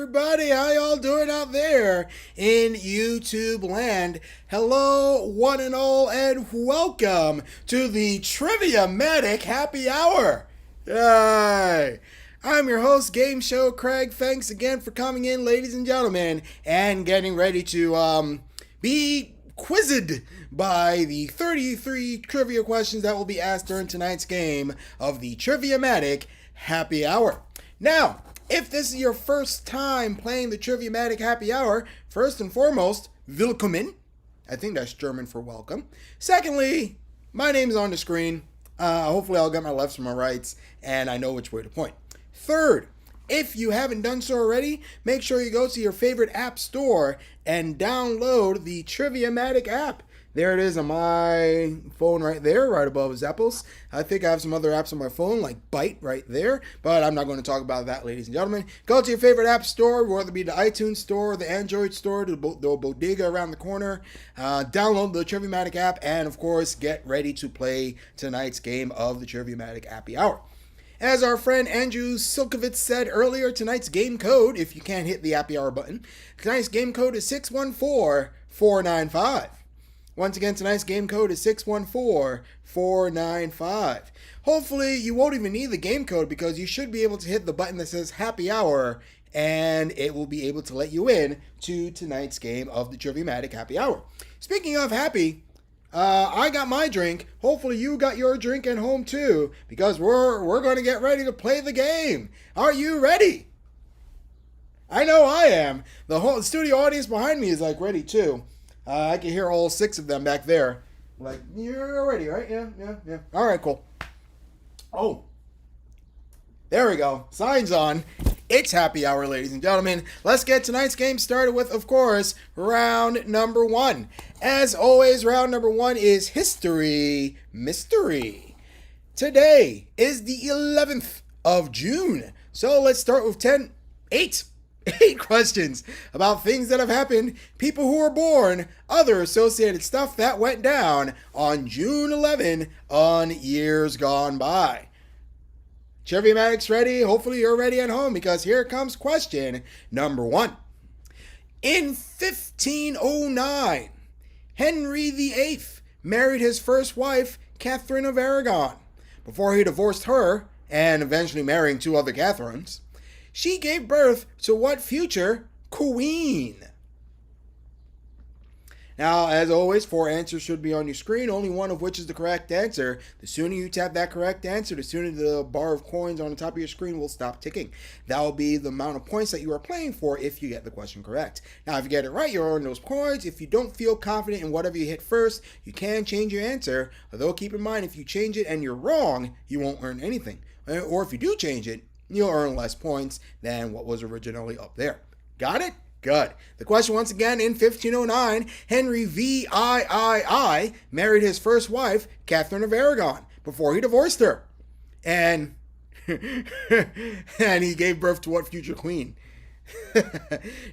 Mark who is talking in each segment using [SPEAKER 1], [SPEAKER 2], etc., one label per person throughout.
[SPEAKER 1] everybody. How y'all doing out there in YouTube land? Hello, one and all, and welcome to the Triviamatic Happy Hour. Yay! I'm your host, Game Show Craig. Thanks again for coming in, ladies and gentlemen, and getting ready to be quizzed by the 33 trivia questions that will be asked during tonight's game of the Triviamatic Happy Hour. Now, if this is your first time playing the Triviamatic Happy Hour, first and foremost, willkommen. I think that's German for welcome. Secondly, my name is on the screen. Hopefully I'll get my lefts from my rights, and I know which way to point. Third, if you haven't done so already, make sure you go to your favorite app store and download the Triviamatic app. There it is on my phone right there, right above Zappos. I think I have some other apps on my phone, like Byte right there, but I'm not going to talk about that, ladies and gentlemen. Go to your favorite app store, whether it be the iTunes store, the Android store, the bodega around the corner. Download the Triviamatic app, and of course, get ready to play tonight's game of the Triviamatic Happy Hour. As our friend Andrew Silkovitz said earlier, tonight's game code, if you can't hit the Happy Hour button, tonight's game code is 614495. Once again, tonight's game code is 614495. Hopefully, you won't even need the game code because you should be able to hit the button that says Happy Hour, and it will be able to let you in to tonight's game of the Triviamatic Happy Hour. Speaking of happy, I got my drink. Hopefully you got your drink at home too, because we're going to get ready to play the game. Are you ready? I know I am. The whole studio audience behind me is like ready too. I can hear all 6 of them back there. Like, you're ready, right? Yeah. All right, cool. Oh, there we go. Signs on. It's happy hour, ladies and gentlemen. Let's get tonight's game started with, of course, round number 1. As always, round number 1 is History Mystery. Today is the 11th of June. So let's start with 8 questions about things that have happened, people who were born, other associated stuff that went down on June 11 on years gone by. Triviamatic's ready. Hopefully you're ready at home, because here comes question number 1. In 1509, Henry VIII married his first wife, Catherine of Aragon. Before he divorced her, and eventually marrying 2 other Catherines, she gave birth to what future queen? Now, as always, 4 answers should be on your screen, only one of which is the correct answer. The sooner you tap that correct answer, the sooner the bar of coins on the top of your screen will stop ticking. That will be the amount of points that you are playing for if you get the question correct. Now, if you get it right, you'll earn those points. If you don't feel confident in whatever you hit first, you can change your answer. Although, keep in mind, if you change it and you're wrong, you won't earn anything. Or if you do change it, you'll earn less points than what was originally up there. Got it? Good. The question once again, in 1509, Henry VIII married his first wife, Catherine of Aragon, before he divorced her. And he gave birth to what future queen?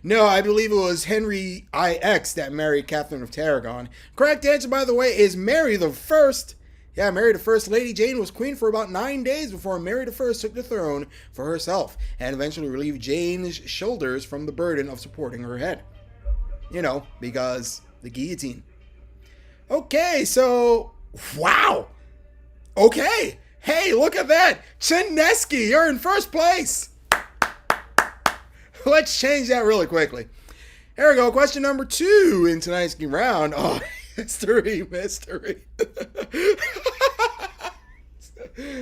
[SPEAKER 1] No, I believe it was Henry IX that married Catherine of Aragon. Correct answer, by the way, is Mary the First. Yeah, Mary the First. Lady Jane was queen for about 9 days before Mary the First took the throne for herself and eventually relieved Jane's shoulders from the burden of supporting her head. You know, because the guillotine. Okay, so, wow. Okay. Hey, look at that. Chinesky, you're in first place. Let's change that really quickly. Here we go. Question number 2 in tonight's round. Oh, history mystery.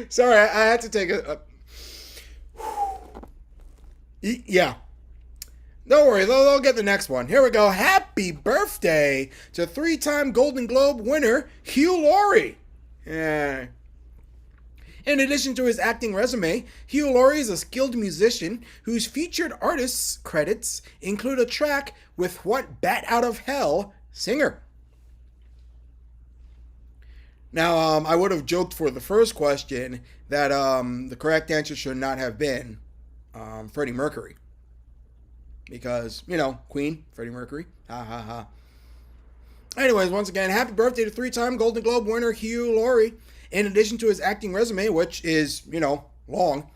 [SPEAKER 1] Sorry, I had to take a yeah. Don't worry, they'll get the next one. Here we go. Happy birthday to 3-time Golden Globe winner Hugh Laurie. Yeah. In addition to his acting resume, Hugh Laurie is a skilled musician whose featured artists credits include a track with what Bat Out of Hell singer. Now, I would have joked for the first question that the correct answer should not have been Freddie Mercury. Because, you know, Queen, Freddie Mercury. Ha ha ha. Anyways, once again, happy birthday to 3-time Golden Globe winner Hugh Laurie. In addition to his acting resume, which is, you know, long,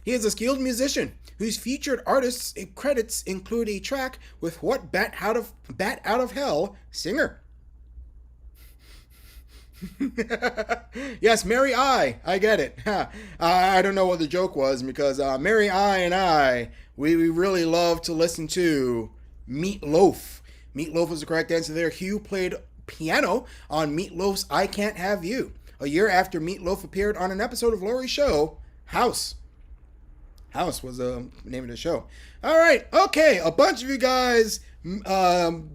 [SPEAKER 1] He is a skilled musician whose featured artists credits include a track with what Bat Out of Hell singer? Yes, Mary I get it. I don't know what the joke was because Mary and I, we really love to listen to Meat Loaf. Meat Loaf was the correct answer there. Hugh played piano on Meat Loaf's I Can't Have You, a year after Meat Loaf appeared on an episode of Laurie's show, House. House was the name of the show. All right, okay, a bunch of you guys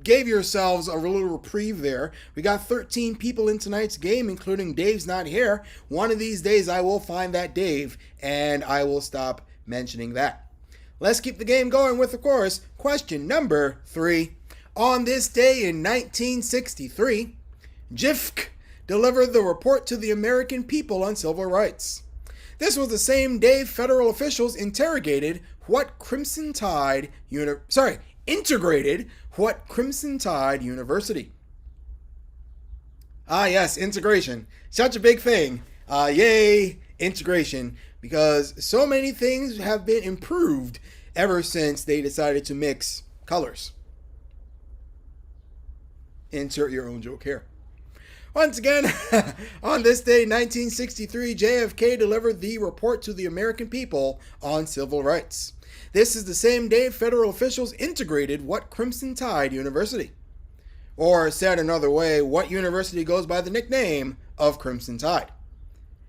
[SPEAKER 1] gave yourselves a little reprieve there. We got 13 people in tonight's game, including Dave's not here. One of these days I will find that Dave, and I will stop mentioning that. Let's keep the game going with, of course, question number 3. On this day in 1963, JFK delivered the report to the American people on civil rights. This was the same day federal officials integrated what Crimson Tide University. Ah, yes, integration. Such a big thing. Yay, integration. Because so many things have been improved ever since they decided to mix colors. Insert your own joke here. Once again, on this day, 1963, JFK delivered the report to the American people on civil rights. This is the same day federal officials integrated what Crimson Tide University. Or said another way, what university goes by the nickname of Crimson Tide?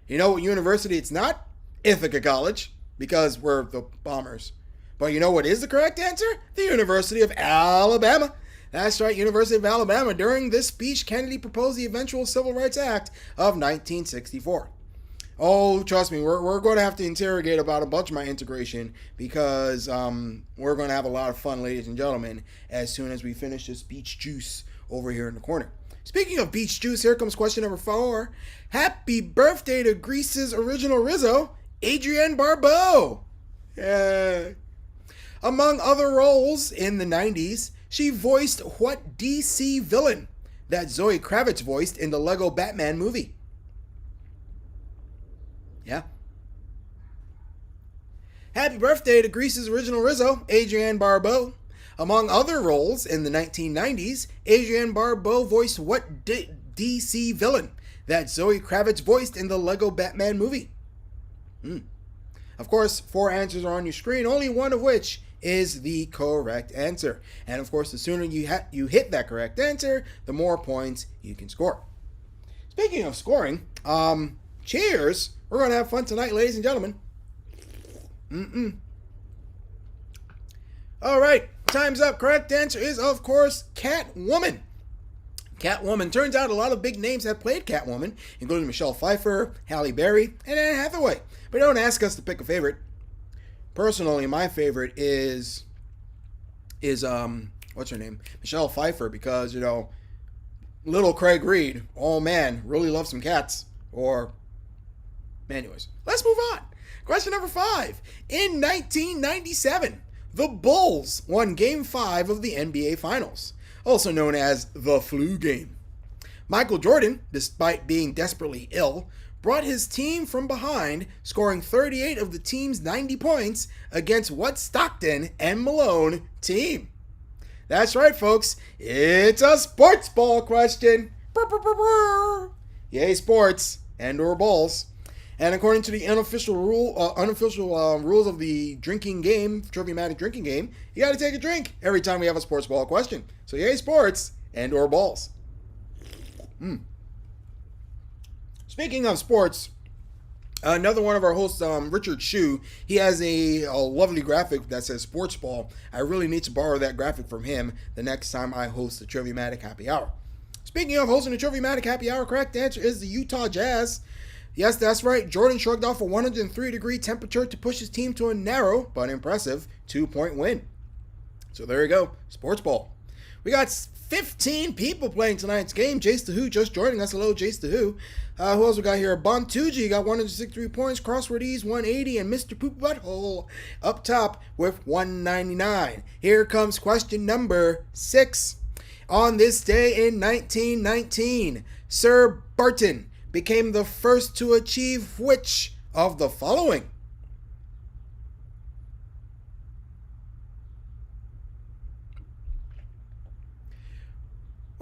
[SPEAKER 1] You know what university it's not? Ithaca College, because we're the Bombers. But you know what is the correct answer? The University of Alabama. That's right, University of Alabama. During this speech, Kennedy proposed the eventual Civil Rights Act of 1964. Oh, trust me, we're going to have to interrogate about a bunch of my integration because we're going to have a lot of fun, ladies and gentlemen, as soon as we finish this beach juice over here in the corner. Speaking of beach juice, here comes question number 4. Happy birthday to Greece's original Rizzo, Adrienne Barbeau. Yeah. Among other roles in the 90s, she voiced what DC villain that Zoe Kravitz voiced in the Lego Batman movie? Yeah. Happy birthday to Greece's original Rizzo, Adrienne Barbeau. Among other roles in the 1990s, Adrienne Barbeau voiced what DC villain that Zoe Kravitz voiced in the Lego Batman movie? Of course, 4 answers are on your screen, only one of which is the correct answer. And of course, the sooner you hit that correct answer, the more points you can score. Speaking of scoring, cheers! We're going to have fun tonight, ladies and gentlemen. All right, time's up. Correct answer is, of course, Catwoman. Catwoman. Turns out a lot of big names have played Catwoman, including Michelle Pfeiffer, Halle Berry, and Anne Hathaway. But don't ask us to pick a favorite. Personally, my favorite is what's her name? Michelle Pfeiffer, because, you know, little Craig Reed, oh man, really loves some cats. Or, anyways, let's move on. Question number 5. In 1997, the Bulls won Game 5 of the NBA Finals, also known as the flu game. Michael Jordan, despite being desperately ill, brought his team from behind, scoring 38 of the team's 90 points against what Stockton and Malone team? That's right, folks. It's a sports ball question. Yay, sports and/or balls. And according to the unofficial rules of the drinking game, Triviamatic drinking game, you got to take a drink every time we have a sports ball question. So yay, sports and/or balls. Speaking of sports, another one of our hosts, Richard Shue, he has a lovely graphic that says sports ball. I really need to borrow that graphic from him the next time I host the Triviamatic Happy Hour. Speaking of hosting the Triviamatic Happy Hour, correct answer is the Utah Jazz. Yes, that's right. Jordan shrugged off a 103-degree temperature to push his team to a narrow but impressive 2-point win. So there you go. Sports ball. We got 15 people playing tonight's game. Jace the Who just joining us. Hello, Jace the Who. Who else we got here? Bontuji got 163 points. Crossword Ease 180. And Mr. Poop Butthole up top with 199. Here comes question number 6. On this day in 1919, Sir Barton became the first to achieve which of the following?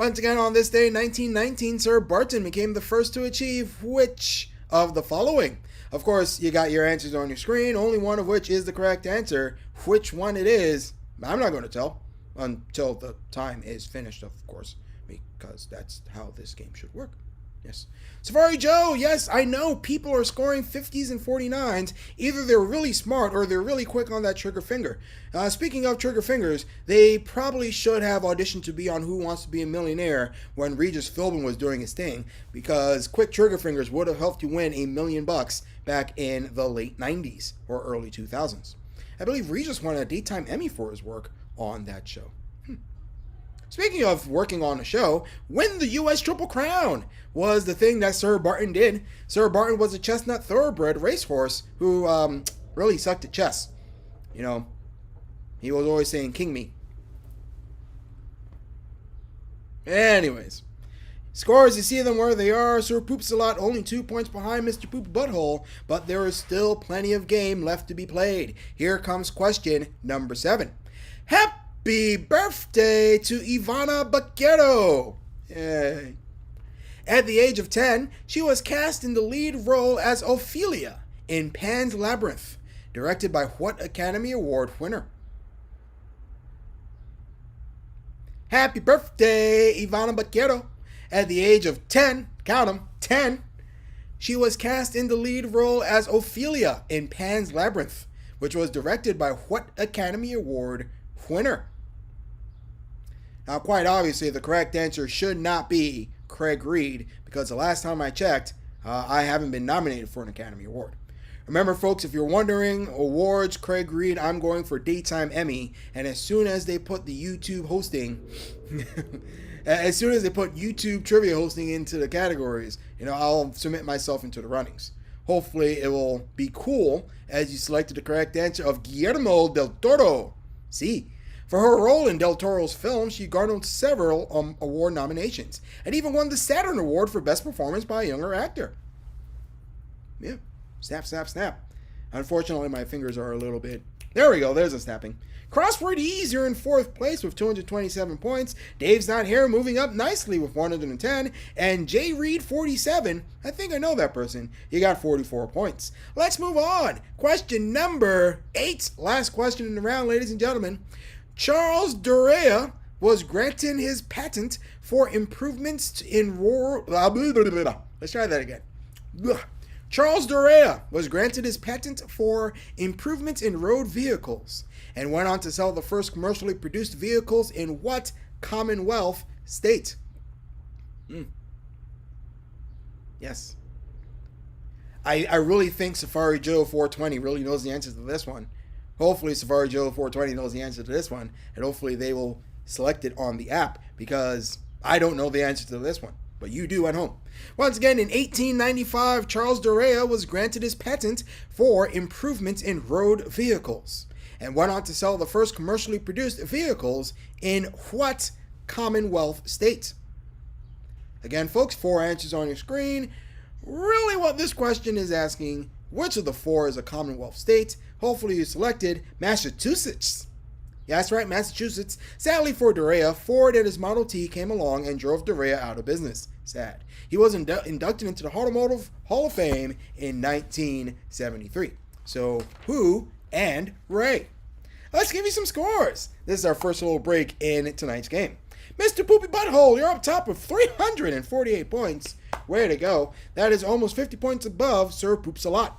[SPEAKER 1] Once again, on this day, 1919, Sir Barton became the first to achieve which of the following? Of course, you got your answers on your screen, only one of which is the correct answer. Which one it is, I'm not going to tell until the time is finished, of course, because that's how this game should work. Yes. Safari Joe, yes, I know people are scoring 50s and 49s. Either they're really smart or they're really quick on that trigger finger. Speaking of trigger fingers, they probably should have auditioned to be on Who Wants to Be a Millionaire when Regis Philbin was doing his thing, because quick trigger fingers would have helped you win $1 million back in the late 90s or early 2000s. I believe Regis won a Daytime Emmy for his work on that show. Speaking of working on a show, win the U.S. Triple Crown was the thing that Sir Barton did. Sir Barton was a chestnut thoroughbred racehorse who really sucked at chess. You know, he was always saying, "King me." Anyways, scores, you see them where they are. Sir Poops a lot, only 2 points behind Mr. Poop Butthole, but there is still plenty of game left to be played. Here comes question number 7. Happy birthday to Ivana Baquero! Yay. At the age of 10, she was cast in the lead role as Ophelia in Pan's Labyrinth, directed by what Academy Award winner? Happy birthday, Ivana Baquero! At the age of 10, count 'em, 10, she was cast in the lead role as Ophelia in Pan's Labyrinth, which was directed by what Academy Award winner? Now, quite obviously, the correct answer should not be Craig Reed, because the last time I checked, I haven't been nominated for an Academy Award. Remember, folks, if you're wondering, awards, Craig Reed, I'm going for Daytime Emmy, and as soon as they put the YouTube hosting, as soon as they put YouTube trivia hosting into the categories, I'll submit myself into the runnings. Hopefully, it will be cool, as you selected the correct answer of Guillermo del Toro. See, for her role in Del Toro's film, she garnered several award nominations and even won the Saturn Award for Best Performance by a Younger Actor. Yeah, snap, snap, snap. Unfortunately, my fingers are a little bit... There we go, there's a snapping. Crossword Ease, you're in 4th place with 227 points. Dave's Not Here moving up nicely with 110. And J Reed 47, I think I know that person, you got 44 points. Let's move on. Question number 8. Last question in the round, ladies and gentlemen. Charles Dorea was granted his patent for improvements in rural... Let's try that again. Charles Dorea was granted his patent for improvements in road vehicles and went on to sell the first commercially produced vehicles in what Commonwealth state? Yes. I really think Safari Joe 420 really knows the answer to this one. Hopefully Safari Joe 420 knows the answer to this one, and hopefully they will select it on the app, because I don't know the answer to this one, but you do at home. Once again, in 1895, Charles Dorea was granted his patent for improvements in road vehicles and went on to sell the first commercially produced vehicles in what Commonwealth state? Again, folks, 4 answers on your screen. Really what this question is asking, which of the 4 is a Commonwealth state? Hopefully you selected Massachusetts. Yeah, that's right, Massachusetts. Sadly for Dorea, Ford and his Model T came along and drove Dorea out of business. Sad. He was inducted into the Automotive Hall of Fame in 1973. So, who and Ray? Let's give you some scores. This is our first little break in tonight's game. Mr. Poopy Butthole, you're up top with 348 points. Way to go. That is almost 50 points above Sir Poops a Lot.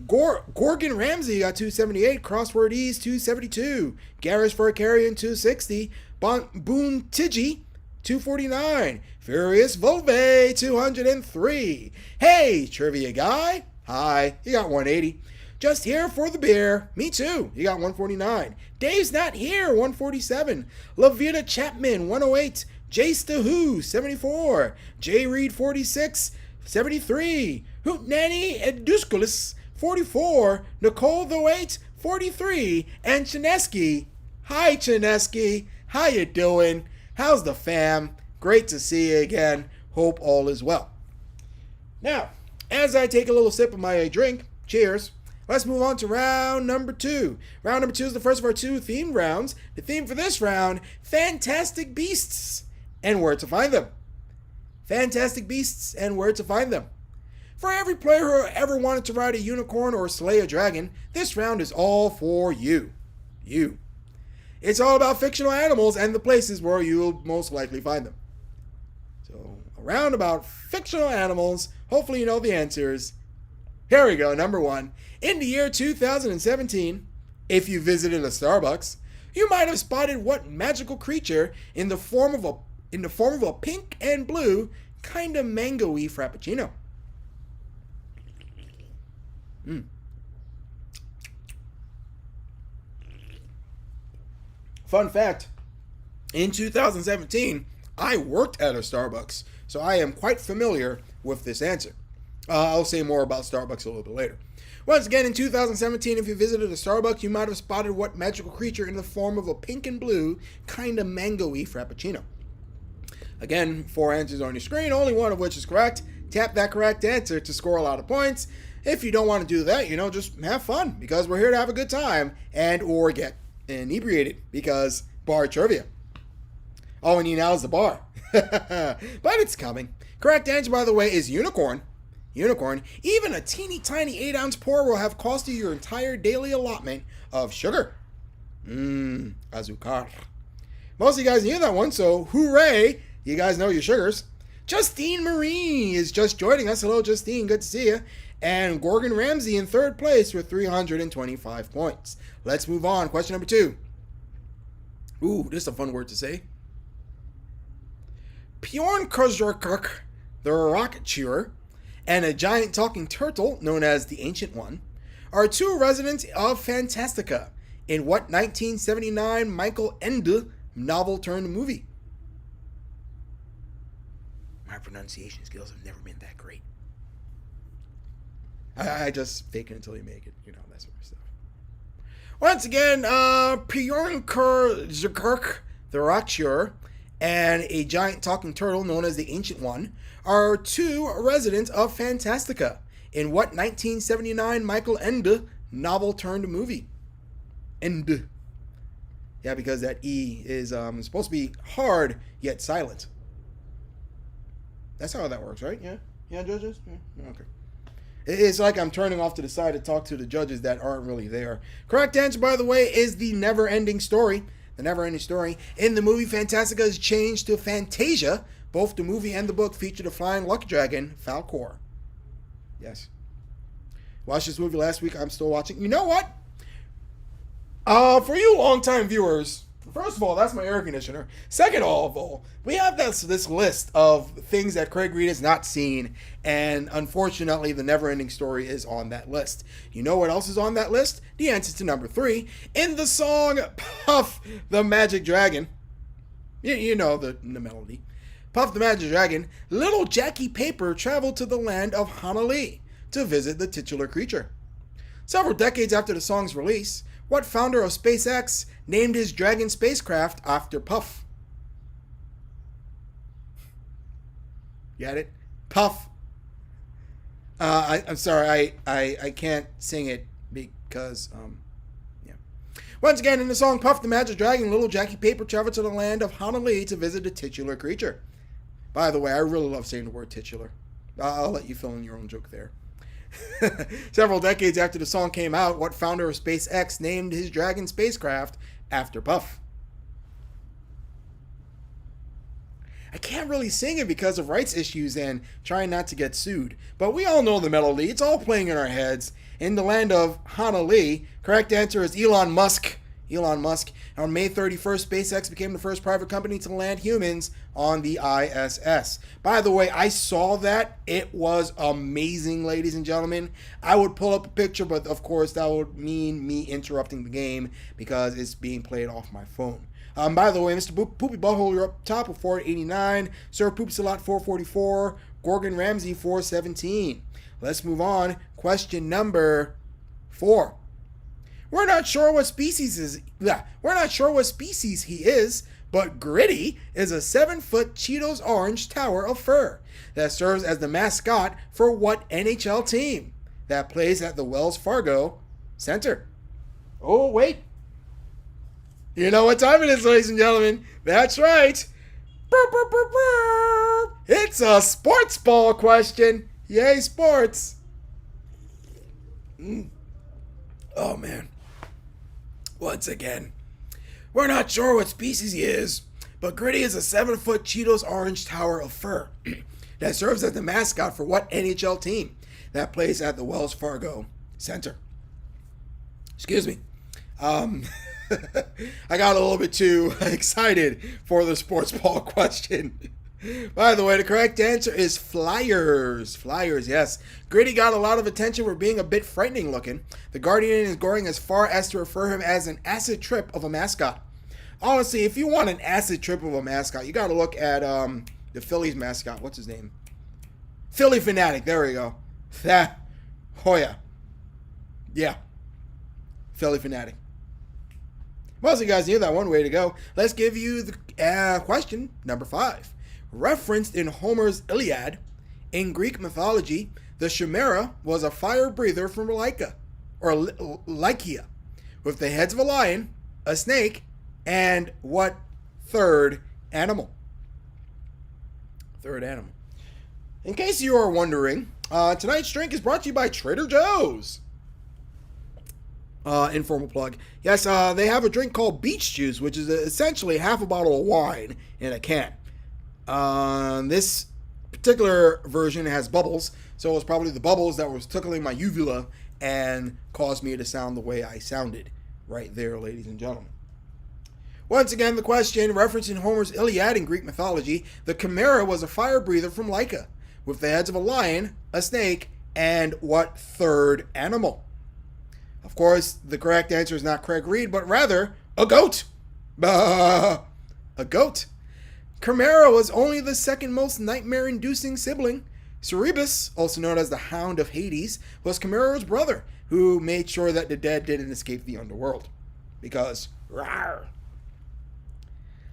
[SPEAKER 1] Gorgon Ramsey got 278. Crossword Ease 272. Garish Furcarian 260. Boone Tiggy 249. Furious Volve 203. Hey, Trivia Guy. Hi, you got 180. Just Here for the Beer. Me too. You got 149. Dave's Not Here 147. Lavita Chapman 108. Jace DeHoo 74. J Reed 46. 73. Hootnanny Edusculus 44, Nicole the 8, 43, and Chinesky. Hi, Chinesky. How you doing? How's the fam? Great to see you again. Hope all is well. Now, as I take a little sip of my drink, cheers, let's move on to round number 2. Round number 2 is the first of our 2 themed rounds. The theme for this round, Fantastic Beasts. and where to find them. Fantastic beasts and where to find them. For every player who ever wanted to ride a unicorn or slay a dragon, this round is all for you. You. It's all about fictional animals and the places where you'll most likely find them. So, a round about fictional animals. Hopefully you know the answers. Here we go, number 1. In the year 2017, if you visited a Starbucks, you might have spotted what magical creature in the form of a pink and blue, kind of mango-y frappuccino. Fun fact, in 2017, I worked at a Starbucks, so I am quite familiar with this answer. I'll say more about Starbucks a little bit later. Once again, in 2017, if you visited a Starbucks, you might have spotted what magical creature in the form of a pink and blue, kind of mango-y frappuccino. Again, 4 answers on your screen, only one of which is correct. Tap that correct answer to score a lot of points. If you don't want to do that, just have fun, because we're here to have a good time and or get inebriated, because bar trivia. All we need now is the bar. But it's coming. Correct answer, by the way, is unicorn. Unicorn. Even a teeny tiny 8-ounce pour will have cost you your entire daily allotment of sugar. Azúcar. Most of you guys knew that one, so hooray! You guys know your sugars. Justine Marie is just joining us. Hello, Justine. Good to see you. And Gordon Ramsay in 3rd place with 325 points. Let's move on. Question number 2. Ooh, this is a fun word to say. Bjorn Kozurkirk, the rocket cheerer, and a giant talking turtle known as the Ancient One are 2 residents of Fantastica in what 1979 Michael Ende novel turned movie? My pronunciation skills have never been that great. I just fake it until you make it, that sort of stuff. Once again, Bjorn Kozurkirk, the rocket cheerer, and a giant talking turtle known as the Ancient One are 2 residents of Fantastica in what 1979 Michael Ende novel turned movie? Ende. Yeah, because that E is supposed to be hard yet silent. That's how that works, right? Yeah? Yeah, judges? Yeah. Okay. It's like I'm turning off to the side to talk to the judges that aren't really there. Correct answer, by the way, is the never-ending story. The never-ending story. In the movie, Fantastica is changed to Fantasia. Both the movie and the book featured a flying lucky dragon, Falcor. Yes. Watched this movie last week. I'm still watching. You know what? For you longtime viewers, first of all, that's my air conditioner. Second of all, we have this list of things that Craig Reed has not seen, and unfortunately, the never-ending story is on that list. You know what else is on that list? The answer to number 3. In the song Puff the Magic Dragon, you know the melody. Puff the Magic Dragon, little Jackie Paper traveled to the land of Hanalei to visit the titular creature. Several decades after the song's release, what founder of SpaceX named his Dragon spacecraft after Puff? Get it? Puff. I'm sorry, I can't sing it because, yeah. Once again, in the song Puff the Magic Dragon, little Jackie Paper traveled to the land of Hanalei to visit the titular creature. By the way, I really love saying the word titular. I'll let you fill in your own joke there. Several decades after the song came out, what founder of SpaceX named his Dragon spacecraft after Puff? I can't really sing it because of rights issues and trying not to get sued. But we all know the melody. It's all playing in our heads. In the land of Hanalei, correct answer is Elon Musk. Elon Musk. On May 31st, SpaceX became the first private company to land humans on the ISS. By the way, I saw that. It was amazing, ladies and gentlemen. I would pull up a picture, but of course that would mean me interrupting the game because it's being played off my phone. By the way, Mr. Poopy Butthole, you're up top with 489. Sir Poops a lot 444. Gordon Ramsay 417. Let's move on. Question number 4. We're not sure what species he is, but Gritty is a 7-foot Cheetos orange tower of fur that serves as the mascot for what NHL team that plays at the Wells Fargo Center? Oh, wait. You know what time it is, ladies and gentlemen. That's right. It's a sports ball question. Yay, sports. Oh, man. Once again, we're not sure what species he is, but Gritty is a 7-foot Cheetos orange tower of fur that serves as the mascot for what NHL team that plays at the Wells Fargo Center. Excuse me. I got a little bit too excited for the sports ball question. By the way, the correct answer is Flyers. Flyers, yes. Gritty got a lot of attention for being a bit frightening looking. The Guardian is going as far as to refer him as an acid trip of a mascot. Honestly, if you want an acid trip of a mascot, you got to look at the Phillies mascot. What's his name? Philly Fanatic. There we go. That. Oh, yeah. Yeah. Philly Fanatic. Most of you guys knew that one. Way to go. Let's give you the question number 5. Referenced in Homer's Iliad, in Greek mythology, the Chimera was a fire breather from Lycia, with the heads of a lion, a snake, and what third animal? Third animal. In case you are wondering, tonight's drink is brought to you by Trader Joe's. Informal plug. Yes, they have a drink called Beach Juice, which is essentially half a bottle of wine in a can. This particular version has bubbles, so it was probably the bubbles that was tickling my uvula and caused me to sound the way I sounded right there, ladies and gentlemen. Once again, the question, referencing Homer's Iliad in Greek mythology, the Chimera was a fire breather from Lycia, with the heads of a lion, a snake, and what third animal? Of course, the correct answer is not Craig Reed, but rather a goat. A goat. Chimera was only the second most nightmare-inducing sibling. Cerberus, also known as the Hound of Hades, was Chimera's brother, who made sure that the dead didn't escape the underworld. Because, rawr.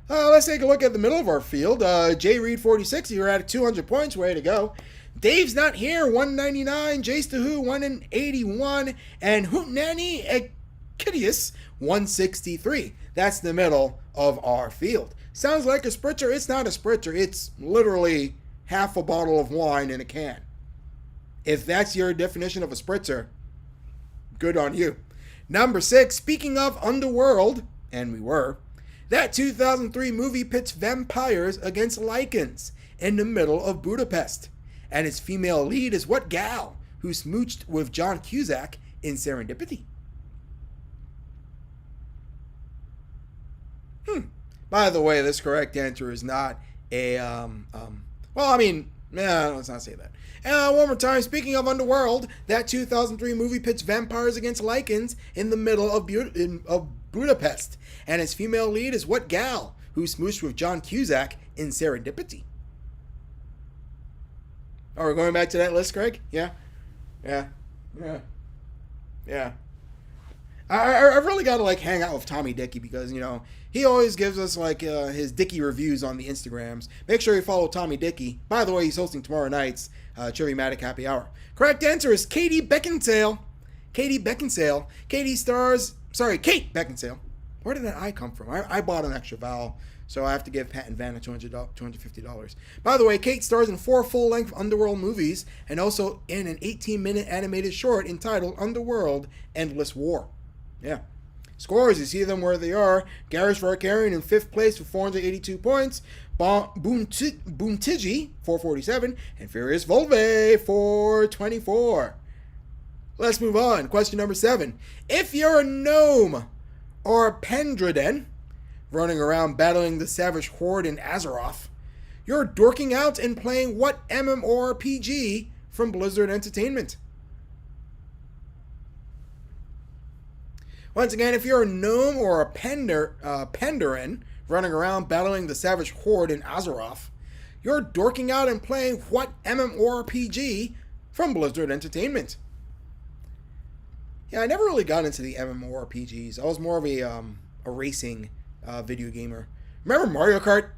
[SPEAKER 1] Let's take a look at the middle of our field. J. Reed 46, you're at 200 points. Way to go. Dave's not here, 199. Jace the Who, 181. And Hootenanny Ekidius, 163. That's the middle of our field. Sounds like a spritzer. It's not a spritzer. It's literally half a bottle of wine in a can. If that's your definition of a spritzer, good on you. Number 6, speaking of Underworld, and we were, that 2003 movie pits vampires against lichens in the middle of Budapest. And its female lead is what gal who smooched with John Cusack in Serendipity? By the way, this correct answer is not a, let's not say that. One more time, speaking of Underworld, that 2003 movie pits vampires against lichens in the middle of Budapest. And its female lead is what gal who smooched with John Cusack in Serendipity? Oh, we're going back to that list, Craig? Yeah. I really got to hang out with Tommy Dickey because, he always gives us his Dickey reviews on the Instagrams. Make sure you follow Tommy Dickey. By the way, he's hosting tomorrow night's Triviamatic Happy Hour. Correct answer is Katie Beckinsale. Kate Beckinsale. Where did that I come from? I bought an extra vowel, so I have to give Pat and Vanna $250. By the way, Kate stars in 4 full-length Underworld movies and also in an 18-minute animated short entitled Underworld Endless War. Yeah. Scores, you see them where they are. Garish Varkarian in 5th place with 482 points. Boontigi, 447. And Furious Volve, 424. Let's move on. Question number 7. If you're a gnome or a Pendraden running around battling the savage horde in Azeroth, you're dorking out and playing what MMORPG from Blizzard Entertainment? Once again, if you're a gnome or a Pendraden running around battling the savage horde in Azeroth, you're dorking out and playing what MMORPG from Blizzard Entertainment? Yeah, I never really got into the MMORPGs. I was more of a racing video gamer. Remember Mario Kart?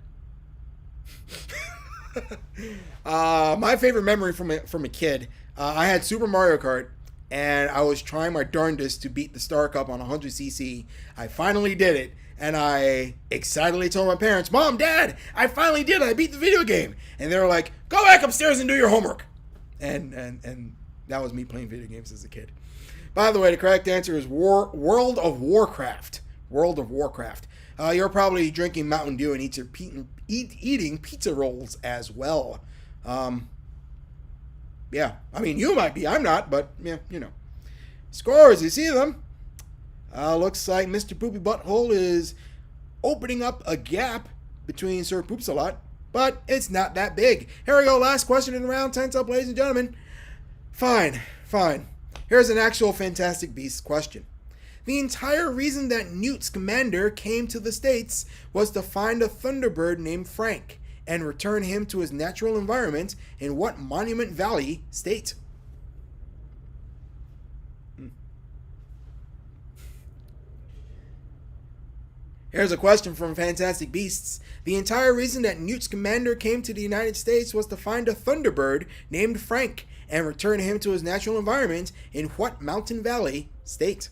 [SPEAKER 1] My favorite memory from a kid, I had Super Mario Kart, and I was trying my darndest to beat the Star Cup on 100cc. I finally did it, And I excitedly told my parents, Mom, Dad, I finally did it. I beat the video game. And they were like, go back upstairs and do your homework. And that was me playing video games as a kid. By the way, the correct answer is World of Warcraft. World of Warcraft. You're probably drinking Mountain Dew and eating pizza rolls as well. Yeah, I mean, you might be. I'm not, but, yeah, you know. Scores, you see them? Looks like Mr. Poopy Butthole is opening up a gap between Sir Poops a Lot, but it's not that big. Here we go, last question in the round. Tense up, ladies and gentlemen. Fine. Here's an actual Fantastic Beasts question. The entire reason that Newt Scamander came to the States was to find a Thunderbird named Frank and return him to his natural environment in what Monument Valley state? Here's a question from Fantastic Beasts. The entire reason that Newt Scamander came to the United States was to find a Thunderbird named Frank and return him to his natural environment in what Mountain Valley state?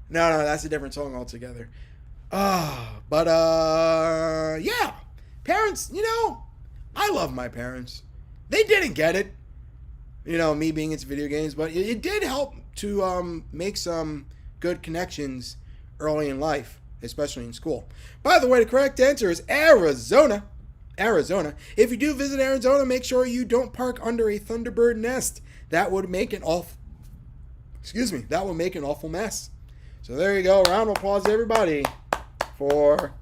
[SPEAKER 1] No, that's a different song altogether. Yeah. Parents, I love my parents. They didn't get it, me being into video games, but it did help to make some good connections early in life, especially in school. By the way, the correct answer is Arizona. If you do visit Arizona, make sure you don't park under a Thunderbird nest. That would make an awful mess. So there you go. Round of applause to everybody for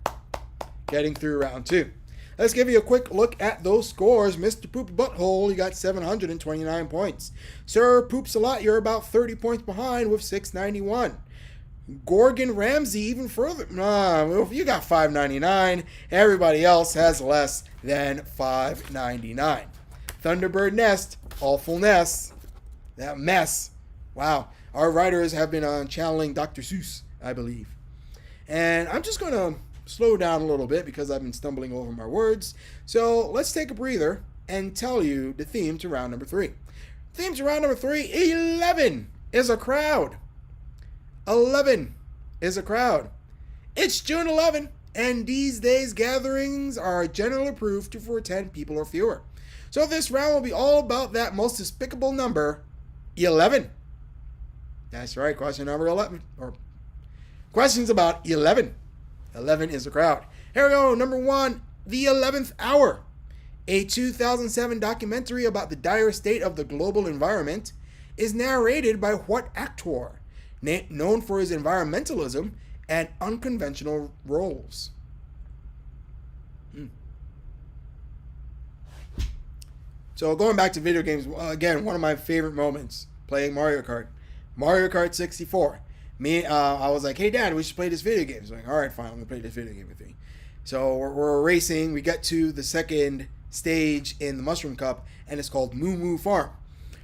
[SPEAKER 1] getting through round 2. Let's give you a quick look at those scores. Mr. Poop Butthole, you got 729 points. Sir Poops a Lot, you're about 30 points behind with 691. Gorgon Ramsey even further. You got 599. Everybody else has less than 599. Thunderbird Nest, awful nest. That mess. Wow. Our writers have been channeling Dr. Seuss, I believe. And I'm just going to slow down a little bit because I've been stumbling over my words. So let's take a breather and tell you the theme to round number 3. Theme to round number 3, 11 is a crowd. 11 is a crowd. It's June 11, and these days gatherings are generally approved for 10 people or fewer. So this round will be all about that most despicable number, 11. That's right, question number 11. Or questions about 11. 11 is a crowd. Here we go, number 1, The 11th Hour. A 2007 documentary about the dire state of the global environment is narrated by what actor? Known for his environmentalism and unconventional roles. So going back to video games, again, one of my favorite moments, playing Mario Kart. Mario Kart 64. I was like, hey, Dad, we should play this video game. He's like, all right, fine, I'm going to play this video game with you. So we're racing. We get to the second stage in the Mushroom Cup, and it's called Moo Moo Farm.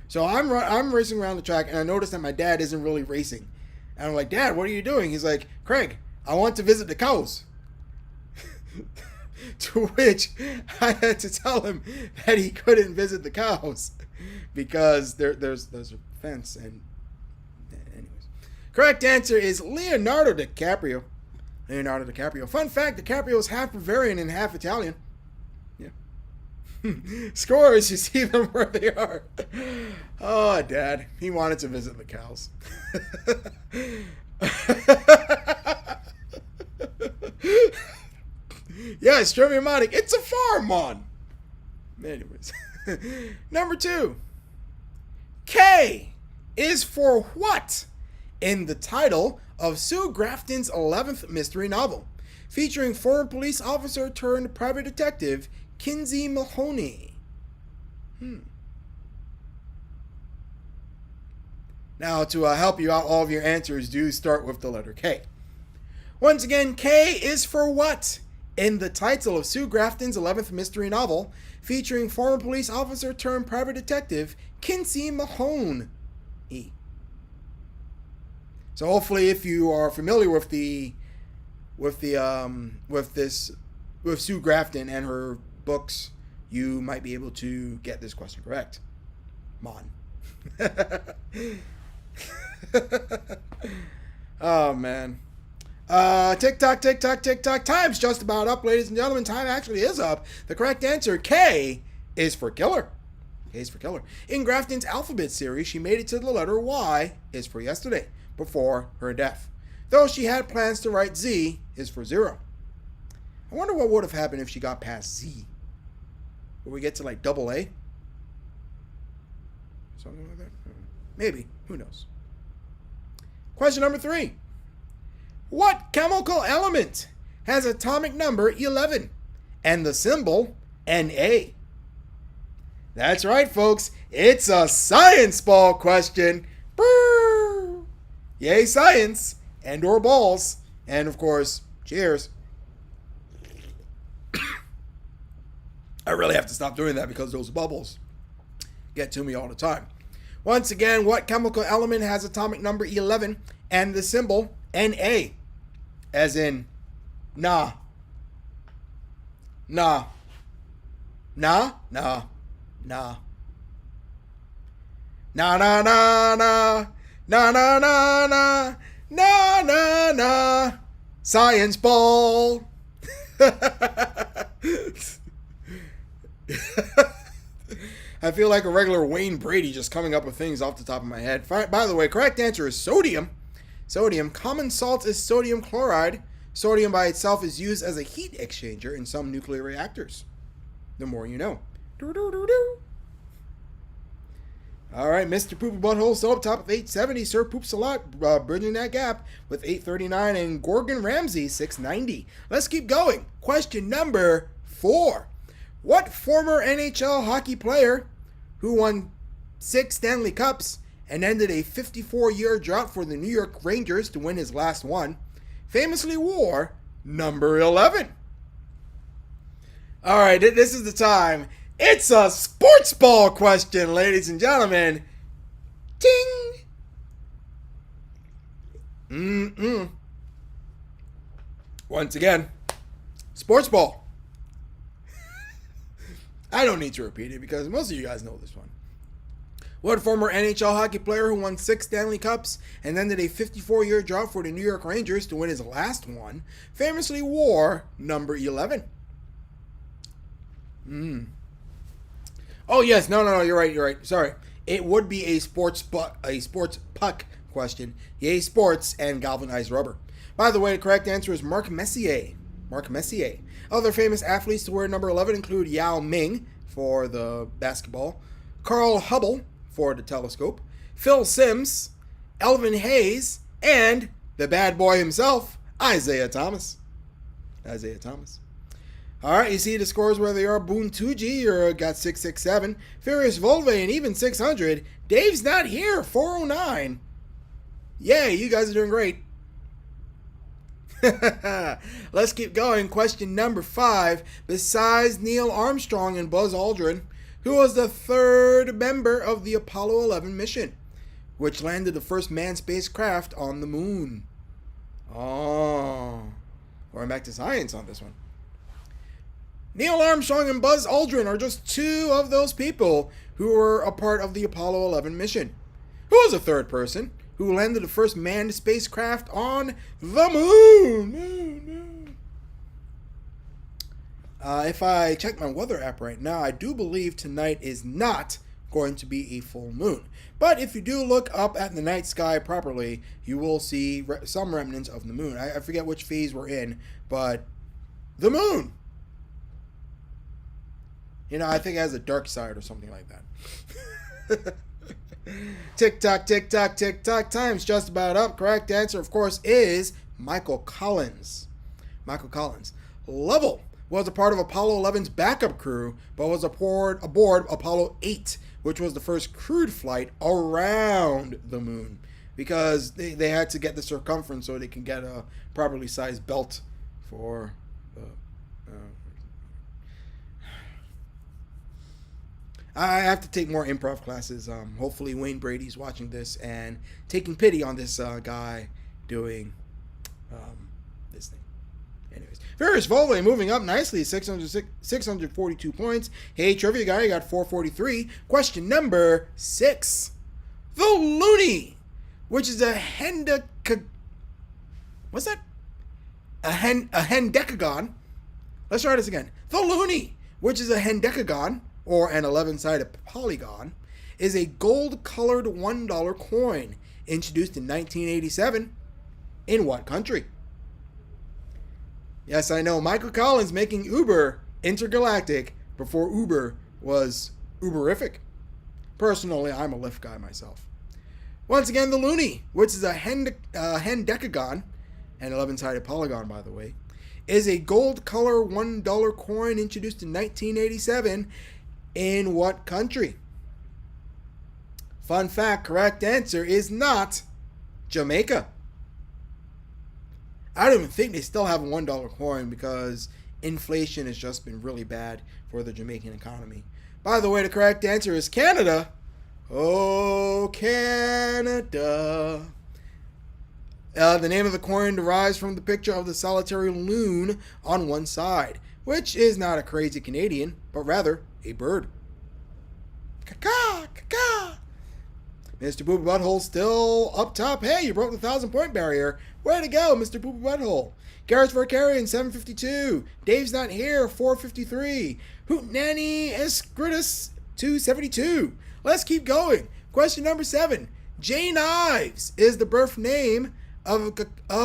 [SPEAKER 1] So I'm racing around the track, and I noticed that my dad isn't really racing. And I'm like, Dad, what are you doing? He's like, Craig, I want to visit the cows. To which I had to tell him that he couldn't visit the cows because there's a fence. And anyways, correct answer is Leonardo DiCaprio. Fun fact, DiCaprio is half Bavarian and half Italian. Scores, you see them where they are. Oh, Dad, he wanted to visit the cows. Yeah, it's Triviamatic. It's a farm, man. Anyways, number 2. K is for what in the title of Sue Grafton's 11th mystery novel, featuring former police officer turned private detective Kinsey Mahoney. Now, to help you out, all of your answers do start with the letter K. Once again, K is for what in the title of Sue Grafton's 11th mystery novel, featuring former police officer turned private detective Kinsey Mahoney. So hopefully, if you are familiar with Sue Grafton and her books, you might be able to get this question correct. Mon. Oh, man. Tick tock, tick tock, tick tock. Time's just about up, ladies and gentlemen. Time actually is up. The correct answer, K, is for killer. K is for killer. In Grafton's alphabet series, she made it to the letter Y, is for yesterday, before her death. Though she had plans to write Z, is for zero. I wonder what would have happened if she got past Z. Would we get to like double A? Something like that? Maybe. Who knows? Question number 3. What chemical element has atomic number 11 and the symbol Na? That's right, folks. It's a science ball question. Brrr. Yay, science and or balls. And, of course, cheers. I really have to stop doing that because those bubbles get to me all the time. Once again, what chemical element has atomic number 11 and the symbol Na? As in, nah. Nah. Nah? Nah. Nah. Nah, nah, nah, nah. Nah, nah, nah, nah. Nah, nah, nah. Science ball. I feel like a regular Wayne Brady just coming up with things off the top of my head. By the way, correct answer is sodium. Sodium. Common salt is sodium chloride. Sodium by itself is used as a heat exchanger in some nuclear reactors. The more you know. All right, Mr. Poopy Butthole still up top with 870. Sir Poops a lot, bridging that gap with 839. And Gorgon Ramsay, 690. Let's keep going. Question number 4. What former NHL hockey player who won 6 Stanley Cups and ended a 54-year drought for the New York Rangers to win his last one famously wore number 11? All right, this is the time. It's a sports ball question, ladies and gentlemen. Ting! Once again, sports ball. I don't need to repeat it because most of you guys know this one. What former NHL hockey player who won 6 Stanley Cups and ended a 54-year drought for the New York Rangers to win his last one famously wore number 11? Oh, yes. No, you're right. Sorry. It would be a sports puck question. Yay, sports and galvanized rubber. By the way, the correct answer is Mark Messier. Mark Messier. Other famous athletes to wear number 11 include Yao Ming for the basketball, Carl Hubble for the telescope, Phil Simms, Elvin Hayes, and the bad boy himself, Isaiah Thomas. All right, you see the scores where they are. Boone Tucci, you're got 667. Furious Volve, and even 600. Dave's not here, 409. Yay, you guys are doing great. Let's keep going. Question number 5. Besides Neil Armstrong and Buzz Aldrin, who was the third member of the Apollo 11 mission, which landed the first manned spacecraft on the moon? Oh, going back to science on this one. Neil Armstrong and Buzz Aldrin are just 2 of those people who were a part of the Apollo 11 mission. Who was the third person who landed the first manned spacecraft on the moon? If I check my weather app right now, I do believe tonight is not going to be a full moon. But if you do look up at the night sky properly, you will see some remnants of the moon. I forget which phase we're in, but the moon. You know, I think it has a dark side or something like that. Tick tock, tick tock, tick tock. Time's just about up. Correct answer, of course, is Michael Collins. Michael Collins. Lovell was a part of Apollo 11's backup crew, but was aboard Apollo 8, which was the first crewed flight around the moon, because they had to get the circumference so they can get a properly sized belt for the... I have to take more improv classes. Hopefully Wayne Brady's watching this and taking pity on this guy doing this thing. Anyways, Furious Volve moving up nicely, 642 points. Hey, trivia guy, you got 443. Question number 6. The Looney, which is a what's that? A hendecagon. Let's try this again. The loonie, which is a hendecagon, or an 11-sided polygon, is a gold-colored $1 coin introduced in 1987. In what country? Yes, I know. Michael Collins making Uber intergalactic before Uber was Uberific. Personally, I'm a Lyft guy myself. Once again, the loonie, which is a hendecagon, an 11-sided polygon, by the way, is a gold-color $1 coin introduced in 1987. In what country? Fun fact, correct answer is not Jamaica. I don't even think they still have a $1 coin because inflation has just been really bad for the Jamaican economy. By the way, the correct answer is Canada. Oh, Canada. The name of the coin derives from the picture of the solitary loon on one side, which is not a crazy Canadian, but rather a bird. Caca, caca. Mr. Poopy Butthole still up top. Hey, you broke the 1,000-point barrier. Way to go, Mr. Poopy Butthole. Garrett's for carrying 752. Dave's not here, 453. Hootenanny Escritus 272. Let's keep going. Question number 7. Jane Ives is the birth name of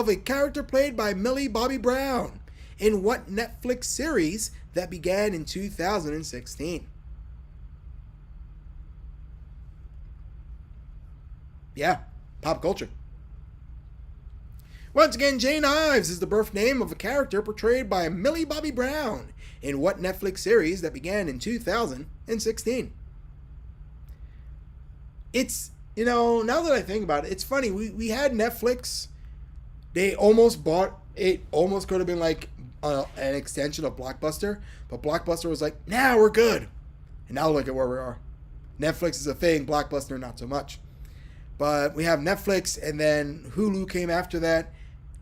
[SPEAKER 1] a character played by Millie Bobby Brown in what Netflix series that began in 2016? Yeah, pop culture. Once again, Jane Ives is the birth name of a character portrayed by Millie Bobby Brown in what Netflix series that began in 2016? It's, now that I think about it, it's funny. We had Netflix. They almost bought it. Almost could have been like an extension of Blockbuster. But Blockbuster was like, nah, we're good. And now look at where we are. Netflix is a thing. Blockbuster, not so much. But we have Netflix, and then Hulu came after that.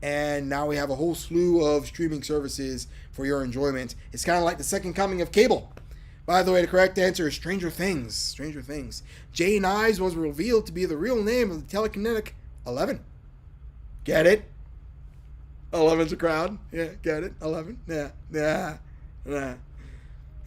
[SPEAKER 1] And now we have a whole slew of streaming services for your enjoyment. It's kind of like the second coming of cable. By the way, the correct answer is Stranger Things. Stranger Things. Jane Ives was revealed to be the real name of the telekinetic 11. Get it? 11's a crowd. Yeah, get it? 11? Yeah.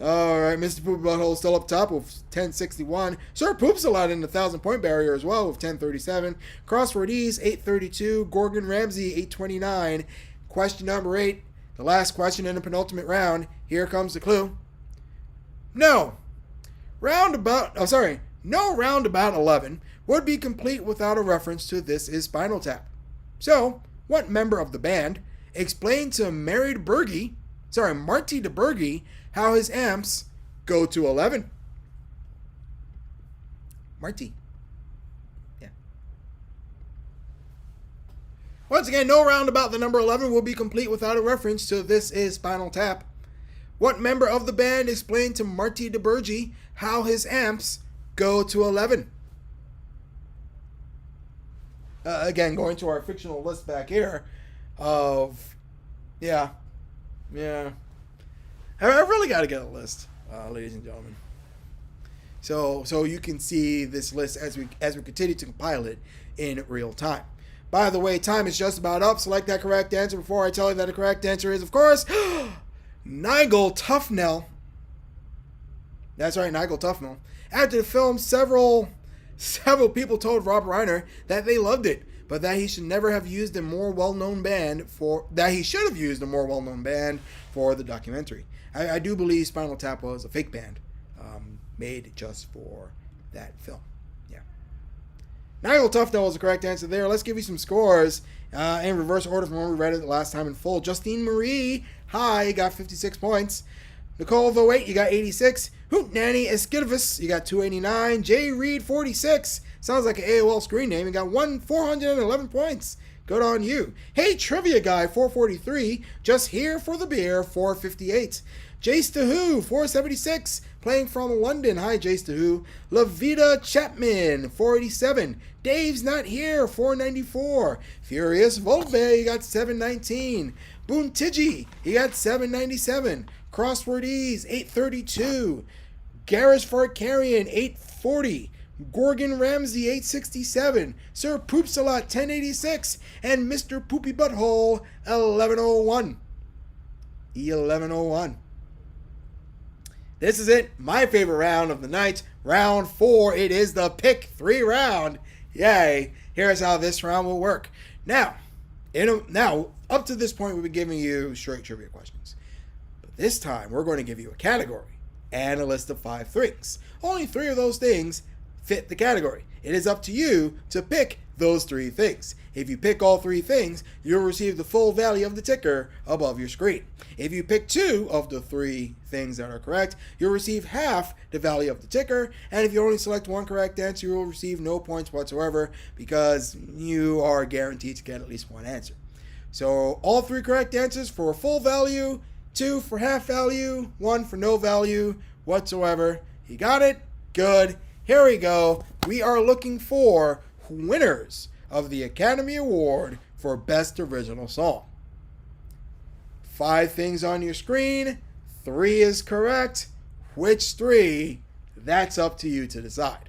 [SPEAKER 1] All right, Mr. Poopy Butthole still up top with 1061. Sir Poop's allowed in the 1,000-point barrier as well with 1037. Crossword Ease, 832. Gorgon Ramsay, 829. Question number 8, the last question in the penultimate round. Here comes the clue. No roundabout 11 would be complete without a reference to This Is Spinal Tap. So, what member of the band explained to Marty DeBurgi how his amps go to 11? Marty. Yeah. Once again, no roundabout the number 11 will be complete without a reference to This Is Spinal Tap. What member of the band explained to Marty DeBurgi how his amps go to 11? Again, going to our fictional list back here of, I really got to get a list, ladies and gentlemen. So you can see this list as we continue to compile it in real time. By the way, time is just about up. Select that correct answer before I tell you that the correct answer is, of course, Nigel Tufnell. That's right, Nigel Tufnell. After the film, several people told Rob Reiner that they loved it, but that he should have used a more well-known band for the documentary. I do believe Spinal Tap was a fake band made just for that film. Yeah. Nigel Tufnell was the correct answer there. Let's give you some scores in reverse order from when we read it the last time in full. Justine Marie, hi, got 56 points. Nicole Voeit, you got 86. Hootenanny Esquivas, you got 289. Jay Reed, 46. Sounds like an AOL screen name. You got 411 points. Good on you. Hey, Trivia Guy, 443. Just here for the beer, 458. Jace Tahoo, 476. Playing from London. Hi, Jace Tahoo. Lavita Chapman, 487. Dave's not here, 494. Furious Volpe, you got 719. Boontigi, you got 797. Crossword Ease, 832. Garris Farkarian, 840. Gorgon Ramsey 867, Sir Poopsalot 1086, and Mr. Poopy Butthole 1101. E1101. This is it, my favorite round of the night, round 4. It is the pick 3 round. Yay! Here's how this round will work. Now, up to this point, we've been giving you straight trivia questions. But this time, we're going to give you a category and a list of 5 things. Only 3 of those things fit the category. It is up to you to pick those 3 things. If you pick all 3 things, you'll receive the full value of the ticker above your screen. If you pick 2 of the 3 things that are correct, you'll receive half the value of the ticker. And if you only select 1 correct answer, you will receive no points whatsoever because you are guaranteed to get at least 1 answer. So all 3 correct answers for full value, 2 for half value, 1 for no value whatsoever. You got it? Good. Here we go. We are looking for winners of the Academy Award for Best Original Song. 5 things on your screen. 3 is correct. Which 3? That's up to you to decide.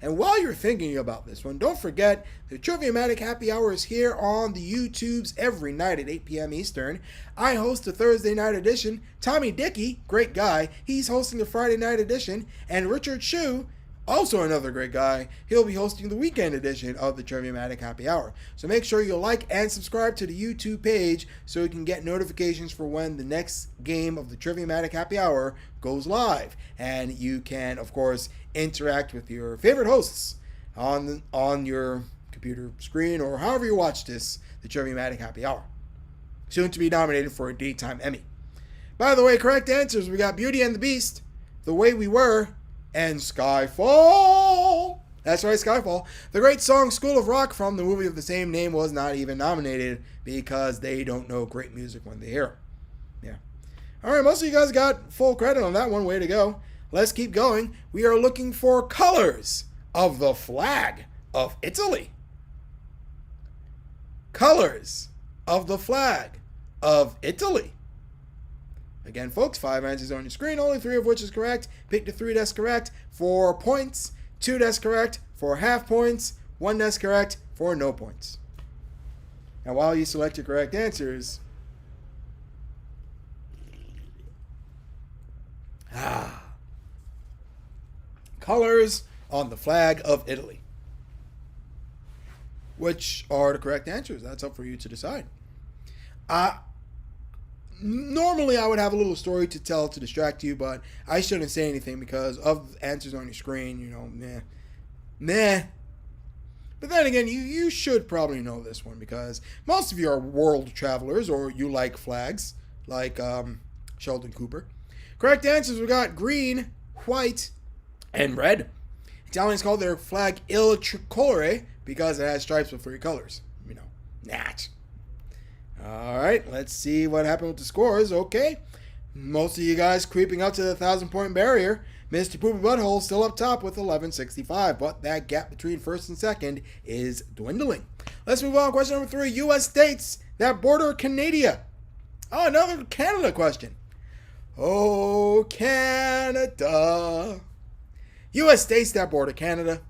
[SPEAKER 1] And while you're thinking about this one, don't forget the Triviamatic Happy Hour is here on the YouTubes every night at 8 p.m. Eastern. I host the Thursday night edition. Tommy Dickey, great guy, he's hosting the Friday night edition. And Richard Shue, also another great guy, he'll be hosting the weekend edition of the Triviamatic Happy Hour. So make sure you like and subscribe to the YouTube page so you can get notifications for when the next game of the Triviamatic Happy Hour goes live. And you can, of course, interact with your favorite hosts on your computer screen or however you watch this, the Triviamatic Happy Hour. Soon to be nominated for a Daytime Emmy. By the way, correct answers, we got Beauty and the Beast, The Way We Were, and Skyfall. That's right, Skyfall. The great song School of Rock from the movie of the same name was not even nominated because they don't know great music when they hear it. Yeah. All right, most of you guys got full credit on that one. Way to go. Let's keep going. We are looking for colors of the flag of Italy. Colors of the flag of Italy. Again, folks, 5 answers on your screen, only 3 of which is correct. Pick the 3 that's correct for points, 2 that's correct for half points, 1 that's correct for no points. And while you select your correct answers, colors on the flag of Italy. Which are the correct answers? That's up for you to decide. Normally, I would have a little story to tell to distract you, but I shouldn't say anything because of the answers on your screen, Nah. But then again, you should probably know this one because most of you are world travelers or you like flags, like Sheldon Cooper. Correct answers, we got green, white, and red. Italians call their flag Il Tricolore because it has stripes with 3 colors. Natch. All right, let's see what happened with the scores. Okay, most of you guys creeping up to the 1,000-point barrier. Mr. Poopy Butthole still up top with 1165, but that gap between first and second is dwindling. Let's move on. Question number 3. U.S. states that border Canada. Oh, another Canada question. Oh, Canada. U.S. states that border Canada.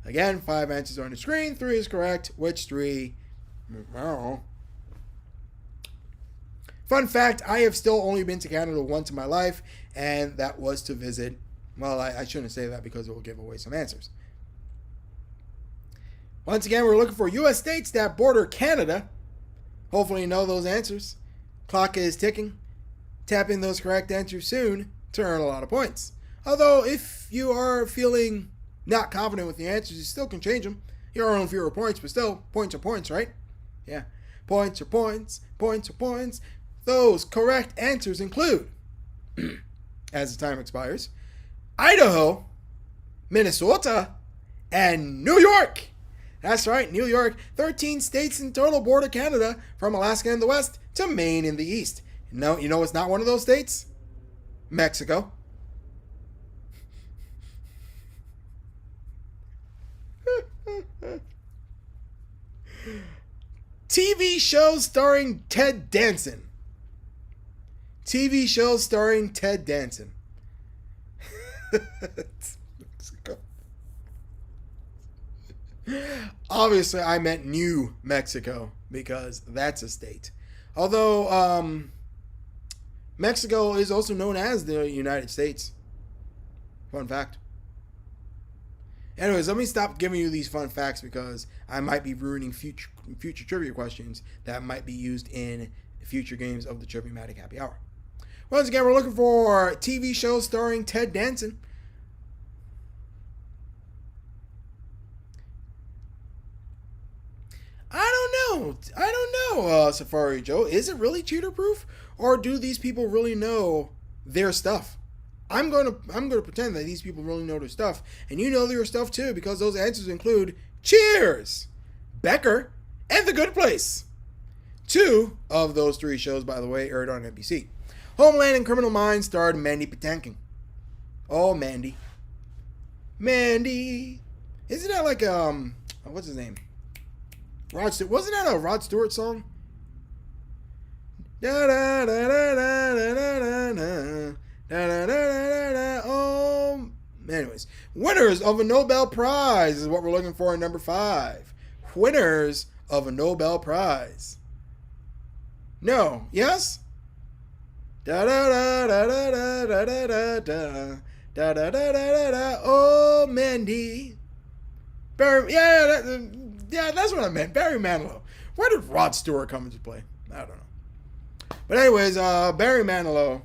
[SPEAKER 1] Again, 5 answers on the screen. 3 is correct. Which 3? I don't know. Fun fact, I have still only been to Canada once in my life, and that was to visit, well, I shouldn't say that because it will give away some answers. Once again, we're looking for U.S. states that border Canada. Hopefully you know those answers. Clock is ticking. Tap in those correct answers soon to earn a lot of points. Although, if you are feeling not confident with the answers, you still can change them. You'll earn fewer points, but still, points are points, right? Yeah. Points are points. Points are points. Those correct answers include, as the time expires, Idaho, Minnesota, and New York. That's right, New York. 13 states in total border Canada from Alaska in the west to Maine in the east. No, you know what's not one of those states? Mexico. TV shows starring Ted Danson. TV shows starring Ted Danson. Obviously, I meant New Mexico because that's a state. Although, Mexico is also known as the United States. Fun fact. Anyways, let me stop giving you these fun facts because I might be ruining future trivia questions that might be used in future games of the Triviamatic Happy Hour. Once again, we're looking for TV shows starring Ted Danson. I don't know, Safari Joe. Is it really cheater proof, or do these people really know their stuff? I'm gonna pretend that these people really know their stuff, and you know their stuff too, because those answers include Cheers, Becker, and The Good Place. 2 of those 3 shows, by the way, aired on NBC. Homeland and Criminal Minds starred Mandy Patinkin. Oh, Mandy. Mandy. Isn't that like what's his name? Rod Stewart. Wasn't that a Rod Stewart song? Da da da da da da da da. Da, da, da, da, da, da. Anyways, winners of a Nobel Prize is what we're looking for in number 5. Winners of a Nobel Prize. No. Yes? Da da da da da da da da da da da da da da. Oh, Mandy. Barry. Yeah, that's what I meant. Barry Manilow. Where did Rod Stewart come into play? I don't know. But anyways, Barry Manilow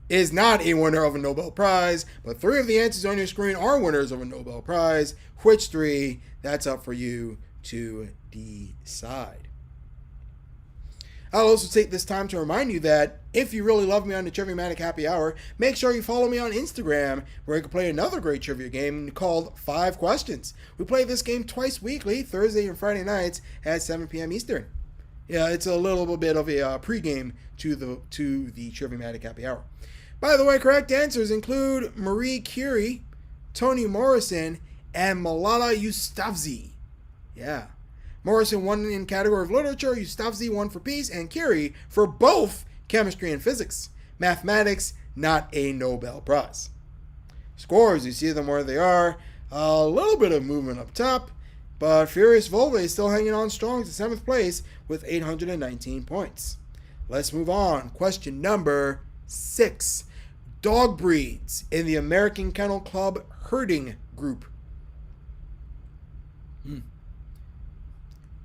[SPEAKER 1] is not a winner of a Nobel Prize, but 3 of the answers on your screen are winners of a Nobel Prize. Which 3? That's up for you to decide. I'll also take this time to remind you that if you really love me on the Triviamatic Happy Hour, make sure you follow me on Instagram, where you can play another great trivia game called 5 Questions. We play this game twice weekly, Thursday and Friday nights at 7 p.m. Eastern. Yeah, it's a little bit of a pregame to the Triviamatic Happy Hour. By the way, correct answers include Marie Curie, Toni Morrison, and Malala Yousafzai. Yeah. Morrison won in category of literature, Yousafzai won for peace, and Curie for both chemistry and physics. Mathematics, not a Nobel Prize. Scores, you see them where they are. A little bit of movement up top, but Furious Volva is still hanging on strong to 7th place with 819 points. Let's move on. Question number 6. Dog breeds in the American Kennel Club herding group.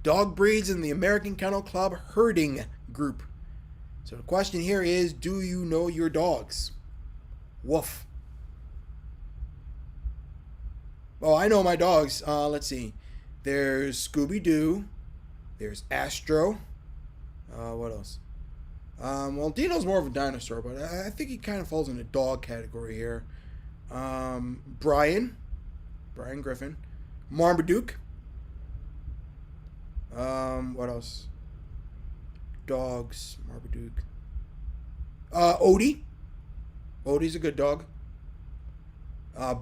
[SPEAKER 1] Dog breeds in the American Kennel Club herding group. So the question here is, do you know your dogs? Woof. Oh, I know my dogs. Let's see. There's Scooby-Doo. There's Astro. What else? Well, Dino's more of a dinosaur, but I think he kind of falls in the dog category here. Brian Griffin. Marmaduke. What else? Dogs. Marmaduke. Odie. Odie's a good dog.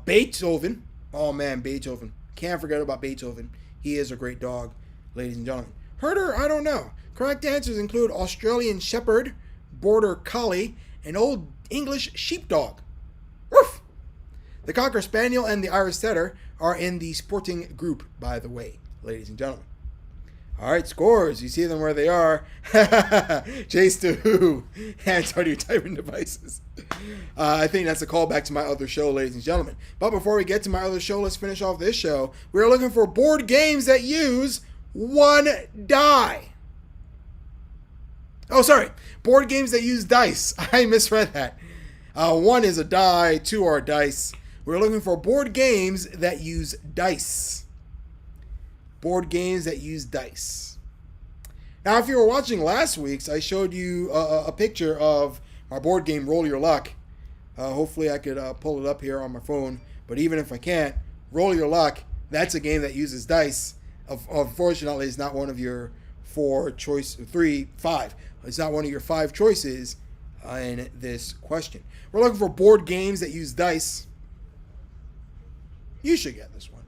[SPEAKER 1] Beethoven. Oh man, Beethoven. Can't forget about Beethoven. He is a great dog, ladies and gentlemen. Herder, I don't know. Correct answers include Australian Shepherd, Border Collie, and Old English Sheepdog. Woof! The Cocker Spaniel and the Irish Setter are in the sporting group, by the way, ladies and gentlemen. All right, scores. You see them where they are. Chase to who? Hands on your typing devices. I think that's a callback to my other show, ladies and gentlemen. But before we get to my other show, let's finish off this show. We're looking for board games that use 1 die. Oh, sorry. Board games that use dice. I misread that. 1 is a die, 2 are dice. We're looking for board games that use dice. Board games that use dice. Now, if you were watching last week's, I showed you a picture of my board game, Roll Your Luck. Hopefully I could pull it up here on my phone. But even if I can't, Roll Your Luck, that's a game that uses dice. Unfortunately, it's not one of your 5. It's not one of your 5 choices in this question. We're looking for board games that use dice. You should get this one.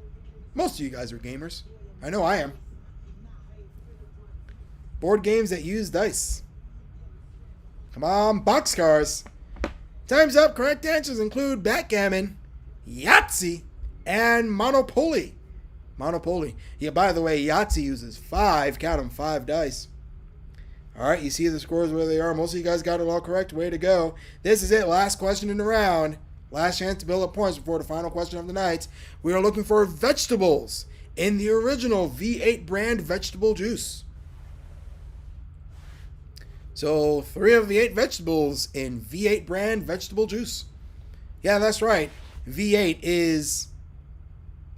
[SPEAKER 1] Most of you guys are gamers. I know I am. Board games that use dice. Come on, boxcars. Time's up. Correct answers include backgammon, Yahtzee, and Monopoly. Monopoly. Yeah, by the way, Yahtzee uses 5, count them, 5 dice. All right, you see the scores where they are. Most of you guys got it all correct. Way to go. This is it. Last question in the round. Last chance to build up points before the final question of the night. We are looking for vegetables in the original V8 brand vegetable juice. So 3 of the 8 vegetables in V8 brand vegetable juice. Yeah, that's right. V8 is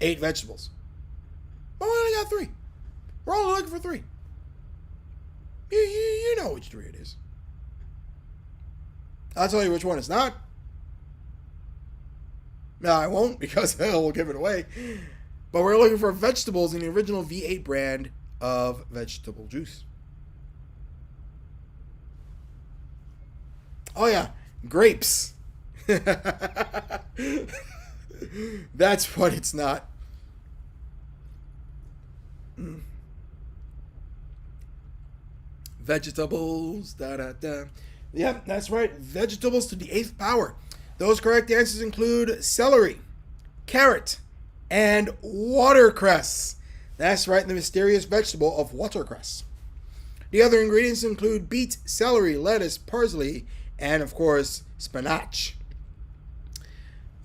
[SPEAKER 1] 8 vegetables. But we only got 3. We're only looking for 3. You know which 3 it is. I'll tell you which one it's not. No, I won't, because we'll give it away. But we're looking for vegetables in the original V8 brand of vegetable juice. Oh yeah, grapes. That's what it's not. Vegetables, da-da-da. Yep, that's right. Vegetables to the 8th power. Those correct answers include celery, carrot, and watercress. That's right, the mysterious vegetable of watercress. The other ingredients include beet, celery, lettuce, parsley, and of course, spinach.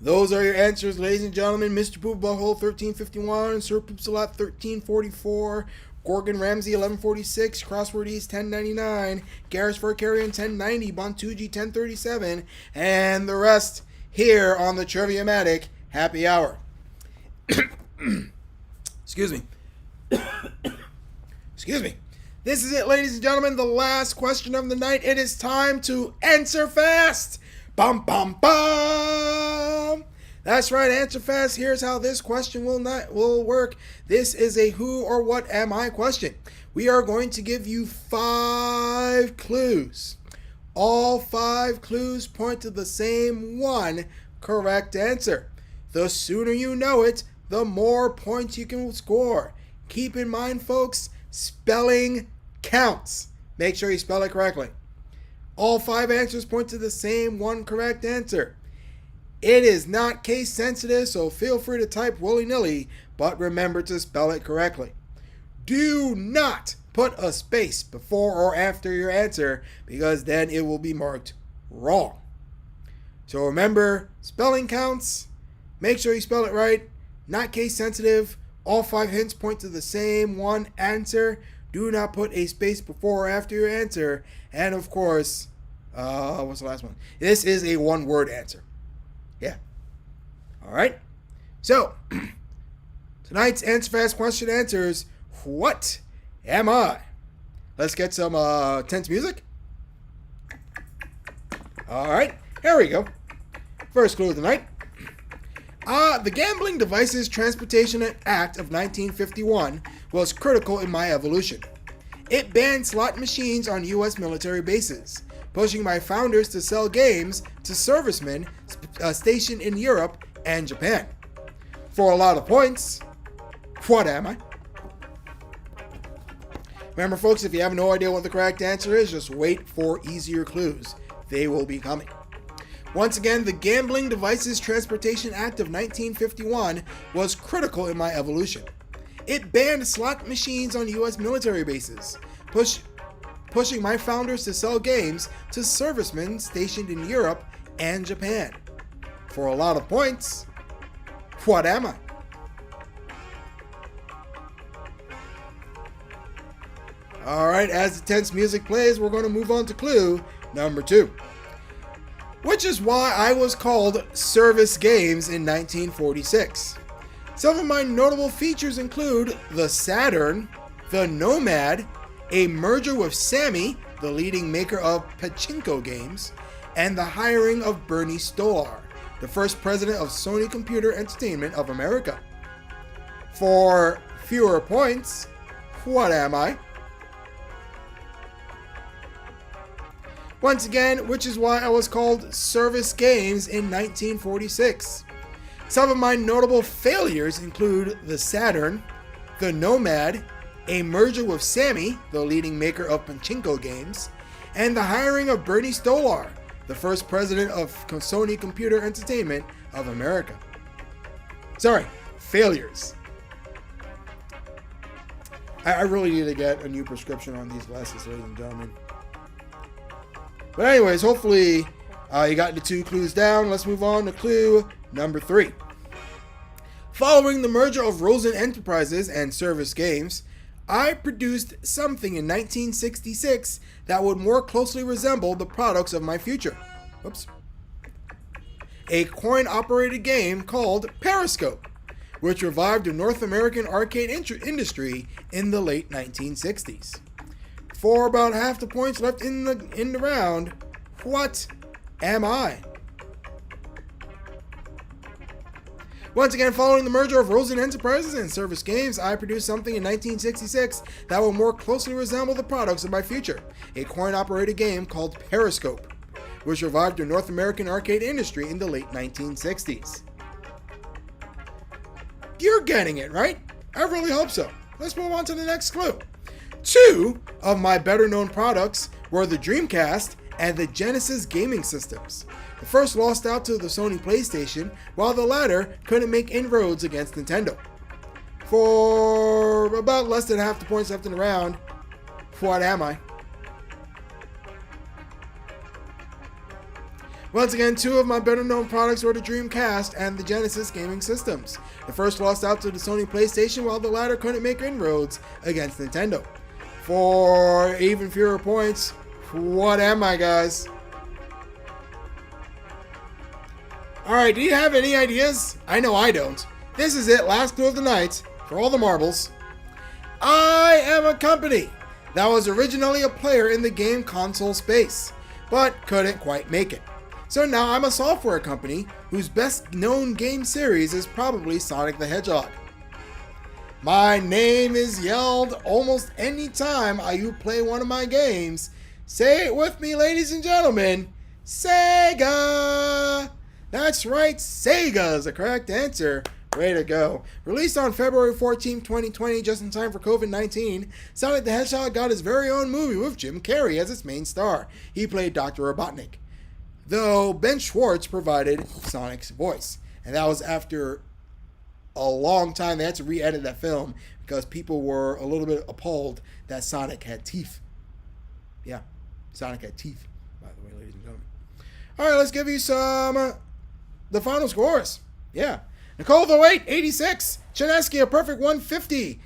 [SPEAKER 1] Those are your answers, ladies and gentlemen. Mr. Poop Butthole 1351, Sir Poopsalot 1344, Gorgon Ramsey 1146, Crossword East 1099, Garris Furcarian 1090, Bontucci 1037, and the rest here on the Triviamatic Happy Hour. Excuse me. Excuse me. This is it, ladies and gentlemen, the last question of the night. It is time to answer fast. Bum, bum, bum. That's right, answer fast. Here's how this question will work. This is a who or what am I question. We are going to give you 5 clues. All 5 clues point to the same one correct answer. The sooner you know it, the more points you can score. Keep in mind, folks, spelling counts. Make sure you spell it correctly. All 5 answers point to the same one correct answer. It is not case sensitive, so feel free to type willy-nilly, but remember to spell it correctly. Do not put a space before or after your answer, because then it will be marked wrong. So remember, spelling counts. Make sure you spell it right. Not case sensitive. All 5 hints point to the same one answer. Do not put a space before or after your answer. And of course, what's the last one? This is a one-word answer. Yeah. All right. So, tonight's Answer Fast question answers, what am I? Let's get some tense music. All right. Here we go. First clue of the night. The Gambling Devices Transportation Act of 1951 was critical in my evolution. It banned slot machines on U.S. military bases, pushing my founders to sell games to servicemen stationed in Europe and Japan. For a lot of points, what am I? Remember, folks, if you have no idea what the correct answer is, just wait for easier clues. They will be coming. Once again, the Gambling Devices Transportation Act of 1951 was critical in my evolution. It banned slot machines on U.S. military bases, pushing my founders to sell games to servicemen stationed in Europe and Japan. For a lot of points, what am I? Alright, as the tense music plays, we're going to move on to clue number 2. Which is why I was called Service Games in 1946. Some of my notable features include the Saturn, the Nomad, a merger with Sammy, the leading maker of pachinko games, and the hiring of Bernie Stolar, the first president of Sony Computer Entertainment of America. For fewer points, what am I? Once again, which is why I was called Service Games in 1946. Some of my notable failures include the Saturn, the Nomad, a merger with Sammy, the leading maker of pachinko games, and the hiring of Bernie Stolar, the first president of Sony Computer Entertainment of America. Sorry, failures. I really need to get a new prescription on these glasses, ladies and gentlemen. But anyways, hopefully you got the 2 clues down. Let's move on to clue number 3. Following the merger of Rosen Enterprises and Service Games, I produced something in 1966 that would more closely resemble the products of my future. Whoops. A coin-operated game called Periscope, which revived the North American arcade industry in the late 1960s. For about half the points left in the round, what am I? Once again, following the merger of Rosen Enterprises and Service Games, I produced something in 1966 that will more closely resemble the products of my future. A coin-operated game called Periscope, which revived the North American arcade industry in the late 1960s. You're getting it, right? I really hope so. Let's move on to the next clue. 2 of my better-known products were the Dreamcast and the Genesis gaming systems. The first lost out to the Sony PlayStation, while the latter couldn't make inroads against Nintendo. For about less than half the points left in the round, what am I? Once again, 2 of my better-known products were the Dreamcast and the Genesis gaming systems. The first lost out to the Sony PlayStation, while the latter couldn't make inroads against Nintendo. For even fewer points, what am I, guys? Alright, do you have any ideas? I know I don't. This is it, last clue of the night, for all the marbles. I am a company that was originally a player in the game console space, but couldn't quite make it. So now I'm a software company whose best known game series is probably Sonic the Hedgehog. My name is yelled almost any time you play one of my games. Say it with me, ladies and gentlemen. Sega! That's right, Sega is the correct answer. Way to go. Released on February 14, 2020, just in time for COVID-19, Sonic the Hedgehog got his very own movie with Jim Carrey as its main star. He played Dr. Robotnik, though Ben Schwartz provided Sonic's voice. And that was after a long time. They had to re-edit that film because people were a little bit appalled that Sonic had teeth. Yeah, Sonic had teeth, by the way, ladies and gentlemen. All right, let's give you some the final scores. Yeah. Nicole the Wait, 86. Chinesky, a perfect 150.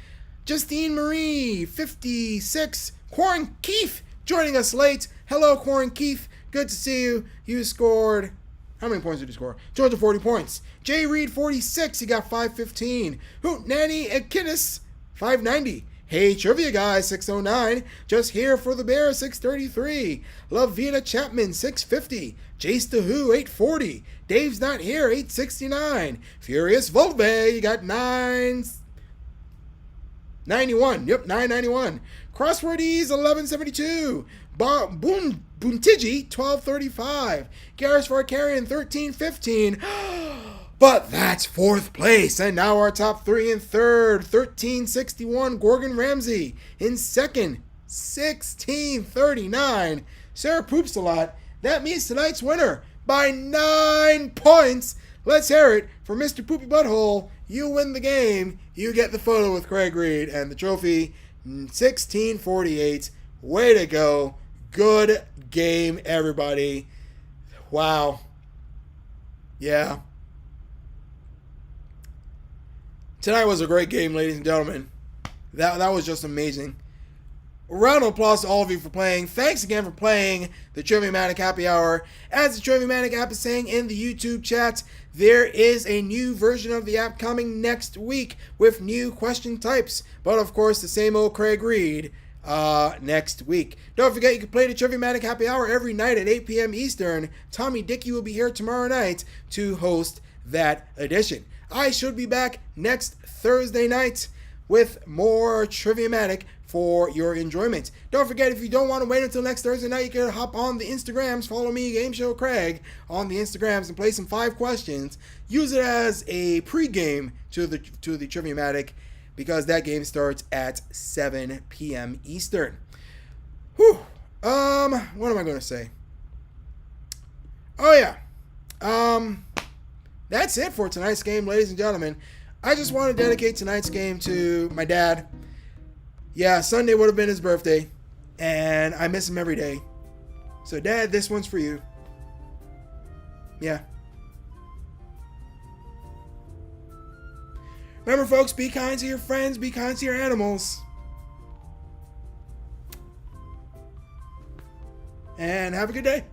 [SPEAKER 1] Justine Marie, 56. Quarren Keith, joining us late. Hello, Quarren Keith. Good to see you. You scored... How many points did you score? 240 points. Jay Reed, 46. He got 515. Hoot Nanny Akinis, 590. Hey, Trivia Guy, 609. Just here for the Bear, 633. Love Vita Chapman, 650. Jace the Who, 840. Dave's Not Here, 869. Furious Volve, you got 991. Yep, 991. Crosswordies, 1172. Buntigi, 1235. Garrus Varkarian, 1315. But that's 4th place. And now our top 3 in 3rd. 1361, Gorgon Ramsey. In 2nd, 1639, Sarah Poops a Lot. That means tonight's winner by 9 points. Let's hear it for Mr. Poopy Butthole. You win the game. You get the photo with Craig Reed and the trophy. 1648. Way to go. Good game, everybody. Wow. Yeah. Tonight was a great game, ladies and gentlemen. That was just amazing. A round of applause to all of you for playing. Thanks again for playing the Triviamatic Happy Hour. As the Triviamatic app is saying in the YouTube chat, there is a new version of the app coming next week with new question types. But of course, the same old Craig Reed next week. Don't forget, you can play the Triviamatic Happy Hour every night at 8 p.m. Eastern. Tommy Dickey will be here tomorrow night to host that edition. I should be back next Thursday night with more Triviamatic for your enjoyment. Don't forget, if you don't want to wait until next Thursday night, you can hop on the Instagrams. Follow me, Game Show Craig, on the Instagrams and play some 5 questions. Use it as a pregame to the Triviamatic, because that game starts at 7 p.m. Eastern. Whew. What am I going to say? Oh, yeah. That's it for tonight's game, ladies and gentlemen. I just want to dedicate tonight's game to my dad. Yeah, Sunday would have been his birthday, and I miss him every day. So, Dad, this one's for you. Yeah. Remember, folks, be kind to your friends, be kind to your animals. And have a good day.